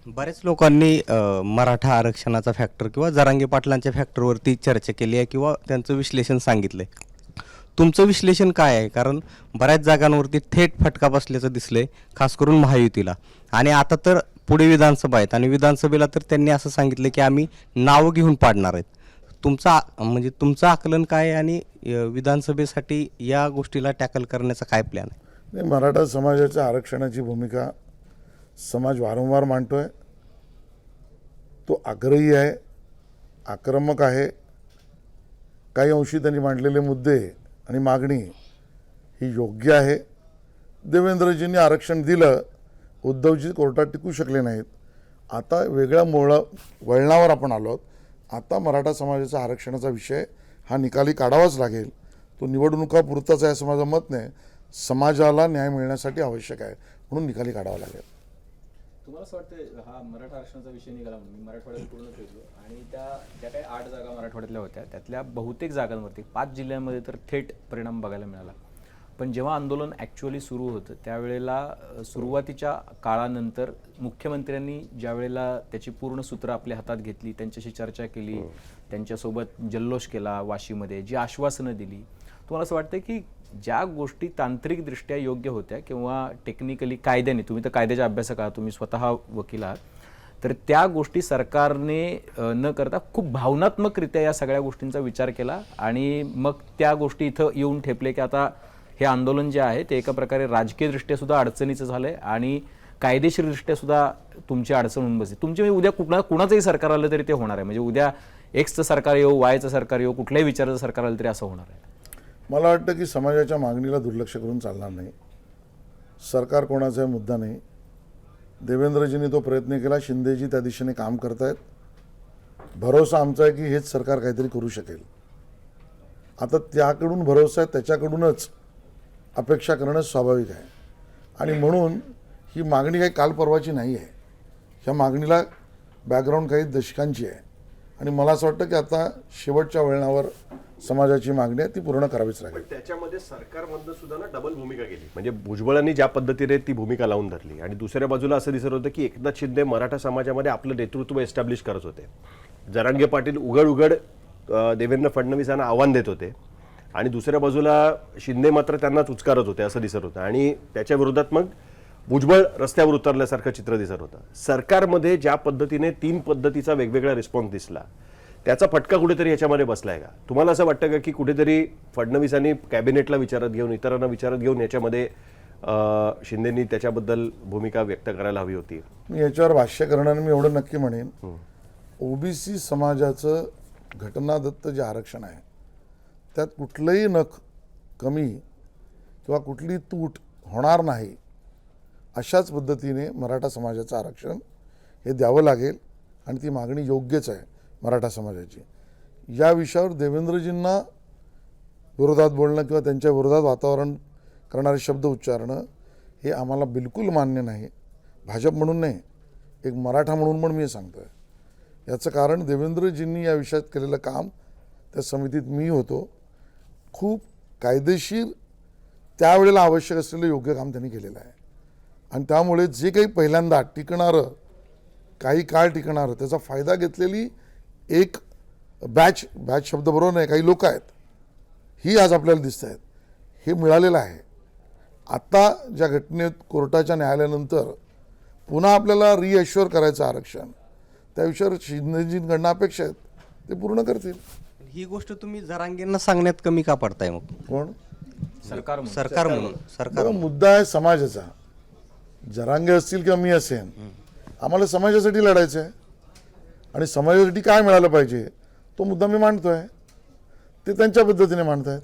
बरेच लोकांनी मराठा आरक्षणाचा फॅक्टर किंवा जरांगे पाटलांच्या फॅक्टरवरती चर्चा केली आहे किंवा त्यांचं विश्लेषण सांगितलंय. तुमचं विश्लेषण काय आहे? कारण बऱ्याच जागांवरती थेट फटका बसल्याचं दिसलंय, खास करून महायुतीला. आणि आता तर पुढे विधानसभा आहेत आणि विधानसभेला तर त्यांनी असं सांगितलं की आम्ही नावं घेऊन पाडणार आहेत. तुमचं आकलन काय आहे आणि विधानसभेसाठी या गोष्टीला टॅकल करण्याचा काय प्लॅन आहे? नाही, मराठा समाजाच्या आरक्षणाची भूमिका समाज वारंवार मांडतोय. तो आग्रही आहे, आक्रमक आहे. काही अंशी त्यांनी मांडलेले मुद्दे आणि मागणी ही योग्य आहे. देवेंद्रजींनी आरक्षण दिलं, उद्धवजी कोर्टात टिकू शकले नाहीत. आता वेगळ्या वळणावर आपण आलो आहोत. आता मराठा समाजाचा आरक्षणाचा विषय हा निकाली काढावाच लागेल. तो निवडणुकापुरताच आहे असं माझं मत नाही. समाजाला न्याय मिळण्यासाठी आवश्यक आहे, म्हणून निकाली काढावा लागेल. तुम्हाला असं वाटतं हा मराठा आरक्षणाचा विषय निघाला म्हणून मी मराठवाड्यात पूर्ण फिरलो आणि ज्या काही 8 जागा मराठवाड्यातल्या होत्या त्यातल्या बहुतेक जागांवरती 5 जिल्ह्यांमध्ये तर थेट परिणाम बघायला मिळाला. पण जेव्हा आंदोलन ॲक्च्युअली सुरू होतं त्यावेळेला सुरुवातीच्या काळानंतर मुख्यमंत्र्यांनी ज्या वेळेला त्याची पूर्ण सूत्र आपल्या हातात घेतली, त्यांच्याशी चर्चा केली, त्यांच्यासोबत जल्लोष केला वाशीमध्ये, जी आश्वासनं दिली, तुम्हाला असं वाटतं की ज्या गोष्टी तांत्रिकदृष्ट्या योग्य होत्या किंवा टेक्निकली कायद्याने, तुम्ही तर कायद्याच्या अभ्यासक आहात, तुम्ही स्वतः वकील आहात, तर त्या गोष्टी सरकारने न करता खूप भावनात्मकरित्या या सगळ्या गोष्टींचा विचार केला आणि मग त्या गोष्टी इथं येऊन ठेपले की आता हे आंदोलन जे आहे ते एका प्रकारे राजकीयदृष्ट्या सुद्धा अडचणीचं झालंय आणि कायदेशीरदृष्ट्या सुद्धा तुमची अडचण होऊन बसली. तुमची म्हणजे उद्या कुणाचंही सरकार आलं तरी ते होणार आहे. म्हणजे उद्या एक्सचं सरकार येऊ, वायचं सरकार येऊ, कुठल्याही विचाराचं सरकार आलं तरी असं होणार आहे. मला वाटतं की समाजाच्या मागणीला दुर्लक्ष करून चालणार नाही. सरकार कोणाचा मुद्दा नाही. देवेंद्रजींनी तो प्रयत्न केला, शिंदेजी त्या दिशेने काम करतायत. भरोसा आमचा आहे की हेच सरकार काहीतरी करू शकेल. आता त्याकडून भरोसा आहे, त्याच्याकडूनच अपेक्षा करणं स्वाभाविक आहे. आणि म्हणून ही मागणी काही काल परवाची नाही आहे. ह्या मागणीला बॅकग्राऊंड काही दशकांची आहे आणि मला असं वाटतं की आता शेवटच्या वळणावर समाजाची मागणी आहे ती पूर्ण करावीच लागेल. त्याच्यामध्ये सरकारमधनं सुद्धा ना डबल भूमिका केली. म्हणजे भुजबळांनी ज्या पद्धतीने ती भूमिका लावून धरली आणि दुसऱ्या बाजूला असं दिसत होतं की एकनाथ शिंदे मराठा समाजामध्ये आपलं नेतृत्व एस्टॅब्लिश करत होते. जरांगे पाटील उघड देवेंद्र फडणवीसांना आव्हान देत होते आणि दुसऱ्या बाजूला शिंदे मात्र त्यांनाच उचकारत होते असं दिसत होतं आणि त्याच्या विरोधात मग भुजबळ रस्त्यावर उतरल्यासारखं चित्र दिसत होतं. सरकारमध्ये ज्या पद्धतीने 3 पद्धतीचा वेगवेगळा रिस्पॉन्स दिसला त्याचा फटका कुठेतरी याच्यामध्ये बसलाय का? तुम्हाला असं वाटतं का की कुठेतरी फडणवीसांनी कॅबिनेटला विचारत घेऊन, इतरांना विचारत घेऊन याच्यामध्ये शिंदेनी त्याच्याबद्दल भूमिका व्यक्त करायला हवी होती? मी याच्यावर भाष्य करणार. मी एवढं नक्की म्हणेन, ओबीसी समाजाचं घटनादत्त जे आरक्षण आहे त्यात कुठलंही नख कमी किंवा कुठली तूट होणार नाही अशाच पद्धतीने मराठा समाजाचं आरक्षण हे द्यावं लागेल आणि ती मागणी योग्यच आहे मराठा समाजाची. या विषयावर देवेंद्रजींना विरोधात बोलणं किंवा त्यांच्या विरोधात वातावरण करणारे शब्द उच्चारणं हे आम्हाला बिलकुल मान्य नाही. भाजप म्हणून नाही, एक मराठा म्हणून पण मी हे सांगतो आहे. याचं कारण देवेंद्रजींनी या विषयात केलेलं काम, त्या समितीत मी होतो, खूप कायदेशीर त्यावेळेला आवश्यक असलेलं योग्य काम त्यांनी केलेलं आहे आणि त्यामुळे जे काही पहिल्यांदा टिकणारं, काही काळ टिकणारं, त्याचा फायदा घेतलेली एक बॅच शब्द बरोबर नाही, काही लोक आहेत, ही आज आपल्याला दिसत आहेत. हे मिळालेलं आहे. आता ज्या घटनेत कोर्टाच्या न्यायालयानंतर पुन्हा आपल्याला रिअश्युअर करायचं आरक्षण, त्या विषयावर शिंदेजींकडनं अपेक्षा आहेत, ते पूर्ण करतील. ही गोष्ट तुम्ही जरांगेंना सांगण्यात कमी का पडताय? मग कोण? सरकार बरं, मुद्दा आहे समाजाचा. जरांगे असतील किंवा मी असेन, आम्हाला समाजासाठी लढायचं आहे आणि समाजासाठी काय मिळालं पाहिजे तो मुद्दा मी मांडतोय. ते त्यांच्या पद्धतीने मांडतायत.